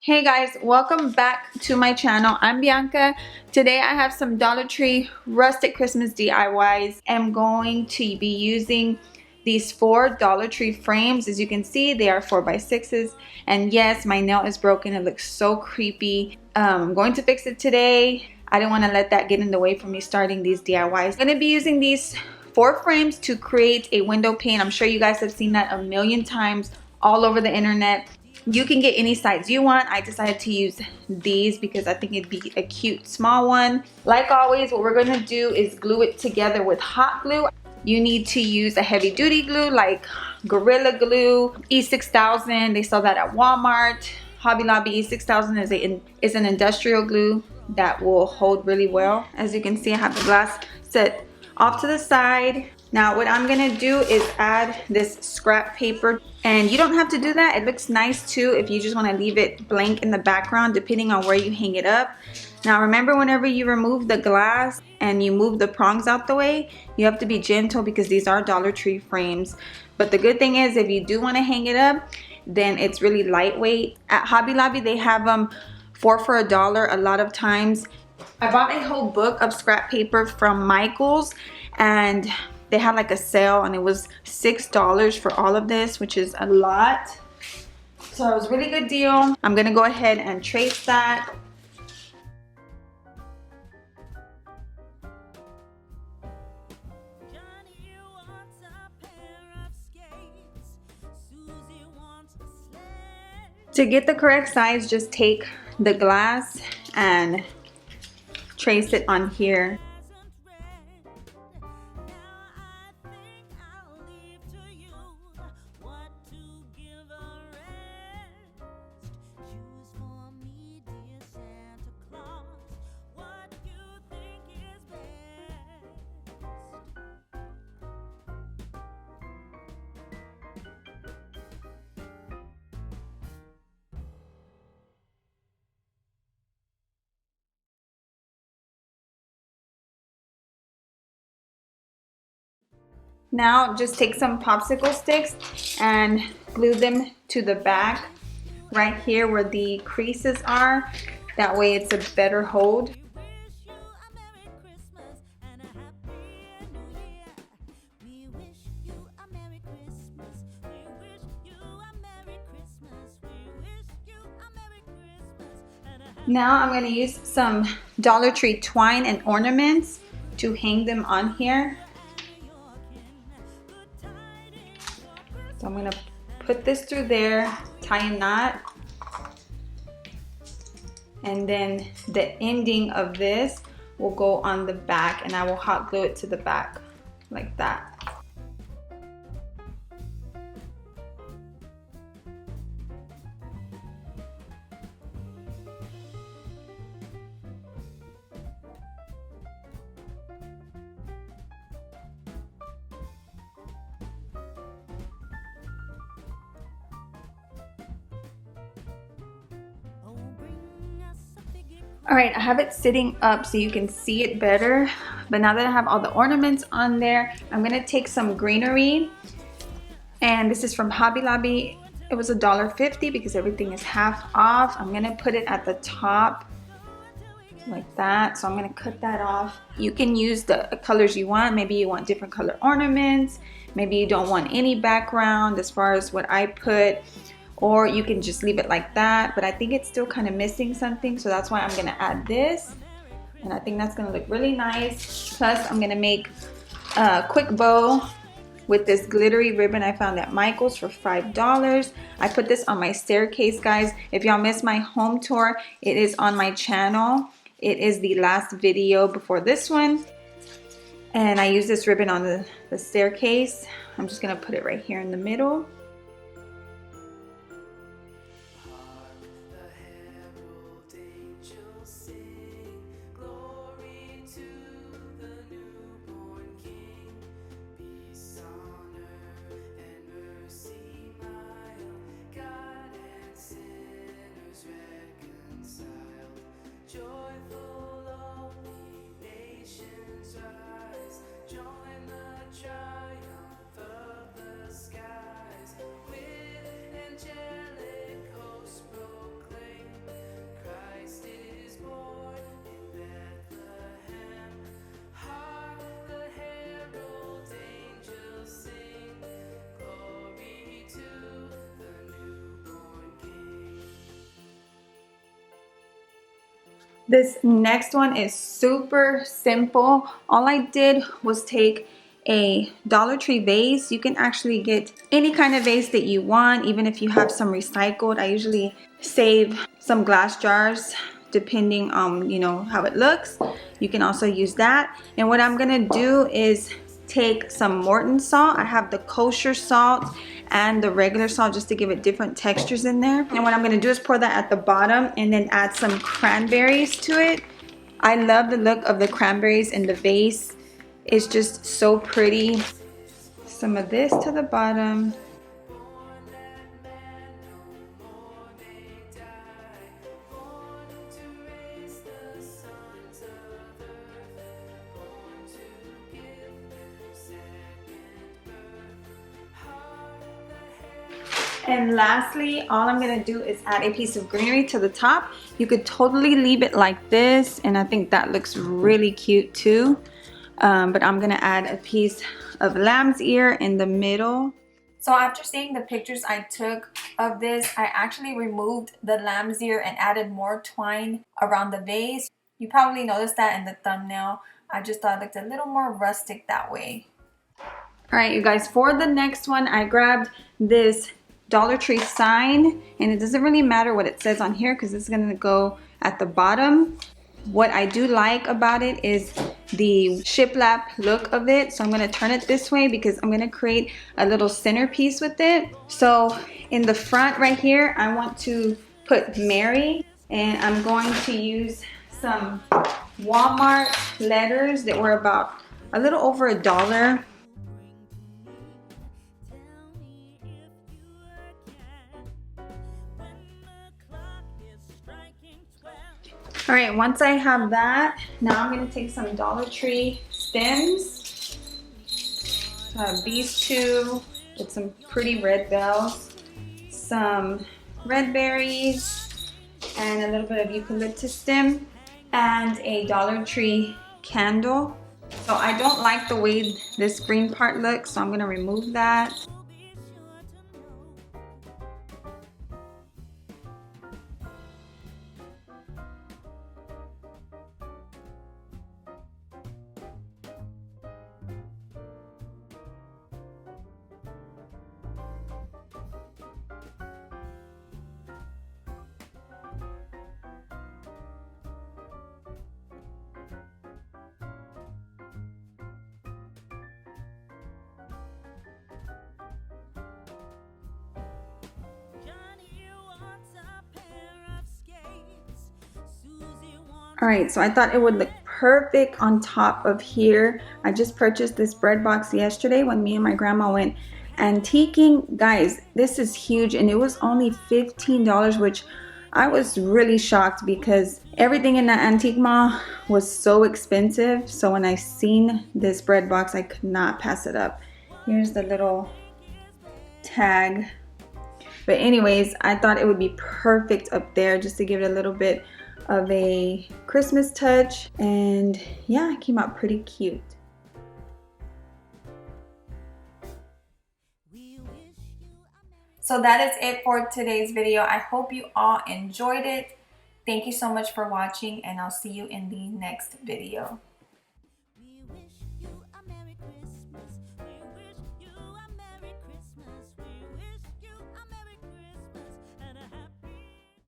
Hey guys, welcome back to my channel. I'm Bianca. Today I have some Dollar Tree rustic Christmas DIYs. I'm going to be using these 4 Dollar Tree frames. As you can see, they are 4x6s. And yes, my nail is broken. It looks so creepy. I'm going to fix it today. I didn't want to let that get in the way from me starting these DIYs. I'm going to be using these 4 frames to create a window pane. I'm sure you guys have seen that a million times all over the internet. You can get any size you want. I decided to use these because I think it'd be a cute small one. Like always, what we're going to do is glue it together with hot glue. You need to use a heavy duty glue like Gorilla Glue, E6000. They sell that at Walmart. Hobby Lobby. E6000 is an industrial glue that will hold really well. As you can see, I have the glass set off to the side. Now what I'm gonna do is add this scrap paper, and you don't have to do that. It looks nice too if you just want to leave it blank in the background depending on where you hang it up. Now remember, whenever you remove the glass and you move the prongs out the way, you have to be gentle because these are Dollar Tree frames. But the good thing is, if you do want to hang it up, then it's really lightweight. At Hobby Lobby they have them 4 for $1 a lot of times. I bought a whole book of scrap paper from Michael's, and they had like a sale and it was $6 for all of this, which is a lot. So it was a really good deal. I'm gonna go ahead and trace that. To get the correct size, just take the glass and trace it on here. Now just take some popsicle sticks and glue them to the back right here where the creases are. That way it's a better hold. Now I'm going to use some Dollar Tree twine and ornaments to hang them on here. So I'm going to put this through there, tie a knot, and then the ending of this will go on the back, and I will hot glue it to the back like that. All right, I have it sitting up so you can see it better. But now that I have all the ornaments on there, I'm gonna take some greenery. And this is from Hobby Lobby. It was $1.50 because everything is half off. I'm gonna put it at the top like that. So I'm gonna cut that off. You can use the colors you want. Maybe you want different color ornaments. Maybe you don't want any background as far as what I put. Or you can just leave it like that, but I think it's still kind of missing something, so that's why I'm gonna add this, and I think that's gonna look really nice. Plus I'm gonna make a quick bow with this glittery ribbon I found at Michael's for $5. I put this on my staircase, guys. If y'all missed my home tour, it is on my channel. It is the last video before this one, and I use this ribbon on the staircase. I'm just gonna put it right here in the middle. This next one is super simple. All I did was take a Dollar Tree vase. You can actually get any kind of vase that you want, even if you have some recycled. I usually save some glass jars depending on, you know, how it looks. You can also use that. And what I'm gonna do is take some Morton salt. I have the kosher salt and the regular salt just to give it different textures in there. And what I'm gonna do is pour that at the bottom and then add some cranberries to it. I love the look of the cranberries in the vase. It's just so pretty. Some of this to the bottom. And lastly, all I'm gonna do is add a piece of greenery to the top. You could totally leave it like this, and I think that looks really cute too. But I'm gonna add a piece of lamb's ear in the middle. So after seeing the pictures I took of this, I actually removed the lamb's ear and added more twine around the vase. You probably noticed that in the thumbnail. I just thought it looked a little more rustic that way. All right, you guys, for the next one, I grabbed this Dollar Tree sign, and it doesn't really matter what it says on here because it's gonna go at the bottom. What I do like about it is the shiplap look of it. So I'm gonna turn it this way because I'm gonna create a little centerpiece with it. So in the front right here, I want to put Mary, and I'm going to use some Walmart letters that were about a little over $1. All right, once I have that, now I'm gonna take some Dollar Tree stems. So I have these two with some pretty red bells, some red berries, and a little bit of eucalyptus stem, and a Dollar Tree candle. So I don't like the way this green part looks, so I'm gonna remove that. All right, so I thought it would look perfect on top of here. I just purchased this bread box yesterday when me and my grandma went antiquing. Guys, this is huge, and it was only $15, which I was really shocked because everything in that antique mall was so expensive. So when I seen this bread box, I could not pass it up. Here's the little tag. But anyways, I thought it would be perfect up there just to give it a little bit of a Christmas touch, and yeah, it came out pretty cute. So that is it for today's video. I hope you all enjoyed it. Thank you so much for watching, and I'll see you in the next video.